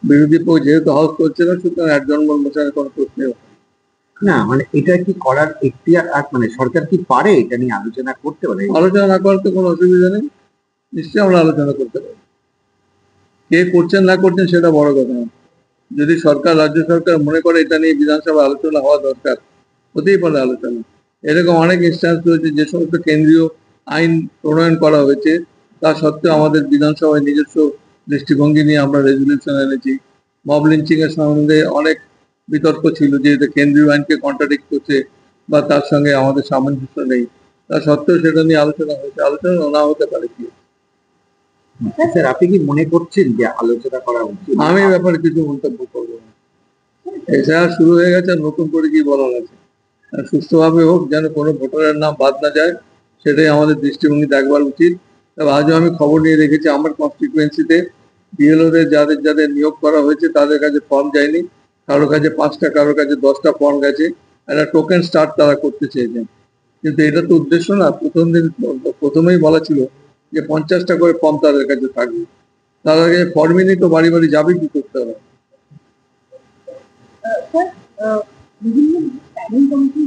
বিরোধী পক্ষ যেহেতু হাউস করছে না, সুতরাং একজন মোশনের কোনো প্রশ্নই না মানে এটা কি করার এখতিয়ার মানে সরকার কি পারে এটা নিয়ে আলোচনা করতে পারে? আলোচনা না করার তো কোনো অসুবিধা নেই, নিশ্চয়ই আমরা আলোচনা করতে পারি। কে করছেন না করছেন সেটা বড় কথা না। যদি সরকার, রাজ্য সরকার মনে করে এটা নিয়ে বিধানসভা আলোচনা হওয়া দরকার, হতেই পারে আলোচনা। এরকম অনেক ইনস্ট্যান্স রয়েছে যে সমস্ত কেন্দ্রীয় আইন প্রণয়ন করা হয়েছে, তা সত্ত্বেও আমাদের বিধানসভায় নিজস্ব দৃষ্টিভঙ্গি নিয়ে আমরা রেজলিউশন এনেছি। মব লিঞ্চিং এর সম্বন্ধে অনেক বিতর্ক ছিল যে এটা কেন্দ্রীয় আইনকে কন্ট্রাডিক্ট করছে বা তার সঙ্গে আমাদের সামঞ্জস্য নেই, তা সত্ত্বেও সেটা নিয়ে আলোচনা হয়েছে। আলোচনা না হতে পারে কি? স্যার আপনি কি মনে করছেন যে আলোচনা করা উচিত? আমি এ ব্যাপারে কিছু মন্তব্য করবো না। এছাড়া শুরু হয়ে গেছে, নতুন করে কি বলার আছে? সুস্থভাবে হোক, যেন কোনো ভোটারের নাম বাদ না যায়, সেটাই আমাদের দৃষ্টিভঙ্গি দেখবার উচিত। তবে আজও আমি খবর নিয়ে রেখেছি আমার কনস্টিটুয়েন্সিতে বিএলওদের যাদের যাদের নিয়োগ করা হয়েছে তাদের কাছে ফর্ম যায়নি, কারো কাছে 5টা, কারো কাছে 10টা ফর্ম গেছে। একটা টোকেন স্টার্ট তারা করতে চেয়েছেন, কিন্তু এটা তো উদ্দেশ্য না। প্রথমেই বলা ছিল যে 50টা করে ফর্ম তাদের কাছে থাকবে। তাদের কাছে ফর্মই নেই, তো বাড়ি বাড়ি যাবে কি করতে হবে? স্যার, বিভিন্ন প্ল্যানিং কমিটি